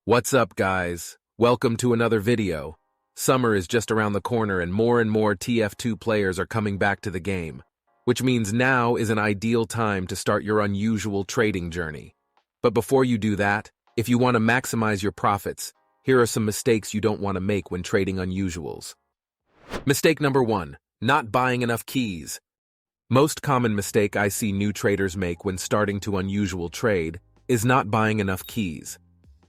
What's up, guys? Welcome to another video. Summer is just around the corner and more TF2 players are coming back to the game, which means now is an ideal time to start your unusual trading journey. But before you do that, if you want to maximize your profits, here are some mistakes you don't want to make when trading unusuals. Mistake number 1, not buying enough keys. Most common mistake I see new traders make when starting to unusual trade is not buying enough keys.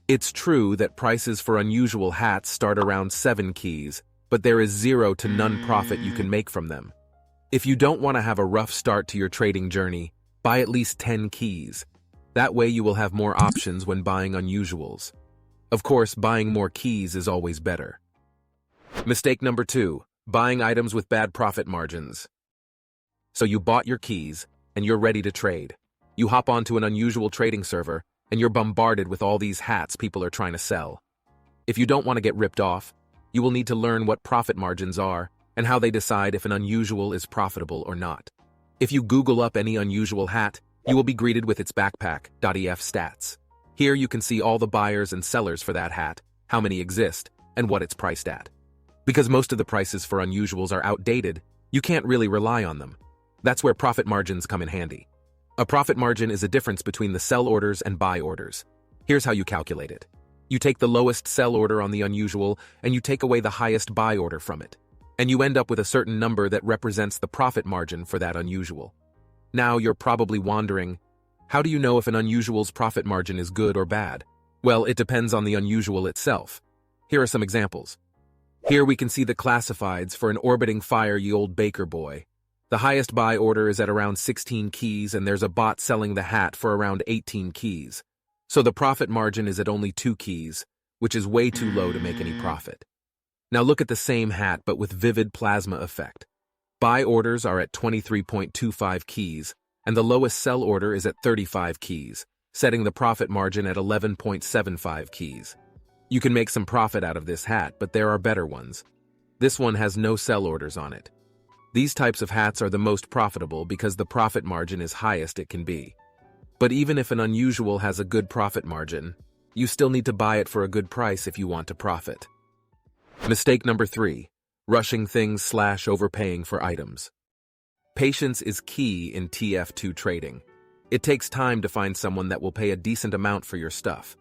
It's true that prices for unusual hats start around 7 keys, but there is 0 to none profit you can make from them. If you don't want to have a rough start to your trading journey, buy at least 10 keys. That way you will have more options when buying unusuals. Of course, buying more keys is always better. Mistake number 2, buying items with bad profit margins. So you bought your keys, and you're ready to trade. You hop onto an unusual trading server, and you're bombarded with all these hats people are trying to sell. If you don't want to get ripped off, you will need to learn what profit margins are and how they decide if an unusual is profitable or not. If you Google up any unusual hat, you will be greeted with its backpack.ef stats. Here you can see all the buyers and sellers for that hat, how many exist, and what it's priced at. Because most of the prices for unusuals are outdated, you can't really rely on them. That's where profit margins come in handy. A profit margin is a difference between the sell orders and buy orders. Here's how you calculate it. You take the lowest sell order on the unusual and you take away the highest buy order from it. And you end up with a certain number that represents the profit margin for that unusual. Now you're probably wondering, how do you know if an unusual's profit margin is good or bad? Well, it depends on the unusual itself. Here are some examples. Here we can see the classifieds for an orbiting fire ye old baker boy. The highest buy order is at around 16 keys and there's a bot selling the hat for around 18 keys. So the profit margin is at only 2 keys, which is way too low to make any profit. Now look at the same hat but with vivid plasma effect. Buy orders are at 23.25 keys and the lowest sell order is at 35 keys, setting the profit margin at 11.75 keys. You can make some profit out of this hat, but there are better ones. This one has no sell orders on it. These types of hats are the most profitable because the profit margin is highest it can be. But even if an unusual has a good profit margin, you still need to buy it for a good price if you want to profit. Mistake number 3, rushing things / overpaying for items. Patience is key in TF2 trading. It takes time to find someone that will pay a decent amount for your stuff.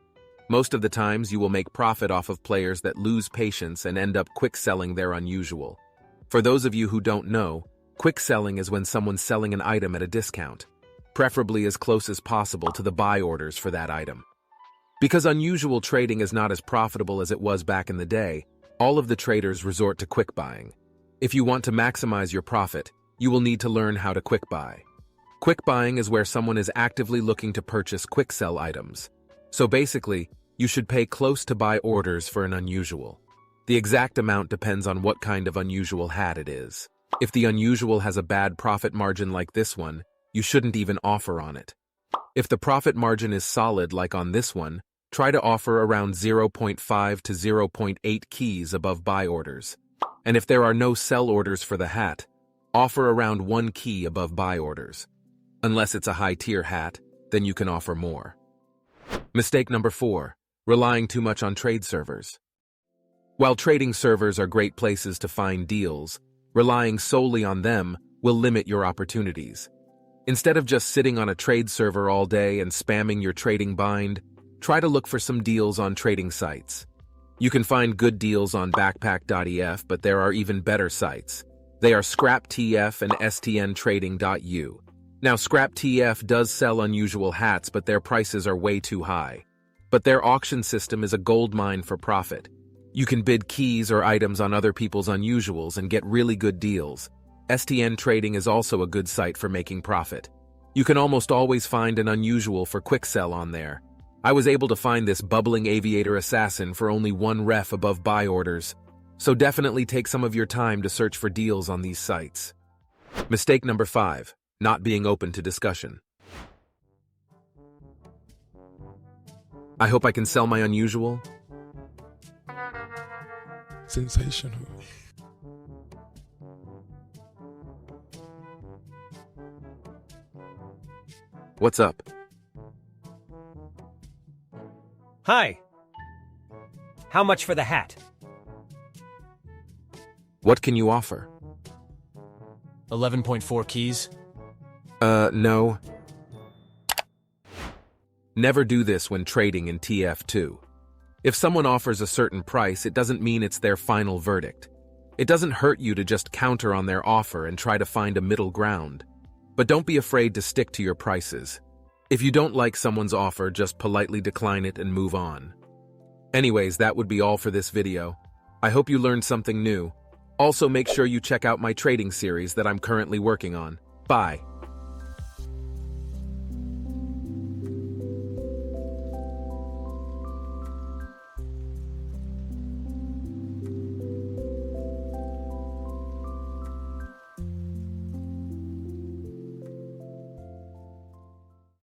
Most of the times you will make profit off of players that lose patience and end up quick selling their unusual. For those of you who don't know, quick selling is when someone's selling an item at a discount, preferably as close as possible to the buy orders for that item. Because unusual trading is not as profitable as it was back in the day, all of the traders resort to quick buying. If you want to maximize your profit, you will need to learn how to quick buy. Quick buying is where someone is actively looking to purchase quick sell items. So basically, you should pay close to buy orders for an unusual. The exact amount depends on what kind of unusual hat it is. If the unusual has a bad profit margin like this one, you shouldn't even offer on it. If the profit margin is solid like on this one, try to offer around 0.5 to 0.8 keys above buy orders. And if there are no sell orders for the hat, offer around 1 key above buy orders. Unless it's a high-tier hat, then you can offer more. Mistake number 4, relying too much on trade servers. While trading servers are great places to find deals, relying solely on them will limit your opportunities. Instead of just sitting on a trade server all day and spamming your trading bind, try to look for some deals on trading sites. You can find good deals on backpack.ef, but there are even better sites. They are ScrapTF and stntrading.u. Now ScrapTF does sell unusual hats, but their prices are way too high. But their auction system is a gold mine for profit. You can bid keys or items on other people's unusuals and get really good deals. STN Trading is also a good site for making profit. You can almost always find an unusual for quick sell on there. I was able to find this bubbling aviator assassin for only 1 ref above buy orders. So definitely take some of your time to search for deals on these sites. Mistake number 5, not being open to discussion. I hope I can sell my unusual. Sensational. What's up? Hi. How much for the hat? What can you offer? 11.4 keys. No. Never do this when trading in TF2. If someone offers a certain price, it doesn't mean it's their final verdict. It doesn't hurt you to just counter on their offer and try to find a middle ground. But don't be afraid to stick to your prices. If you don't like someone's offer, just politely decline it and move on. Anyways, that would be all for this video. I hope you learned something new. Also, make sure you check out my trading series that I'm currently working on. Bye.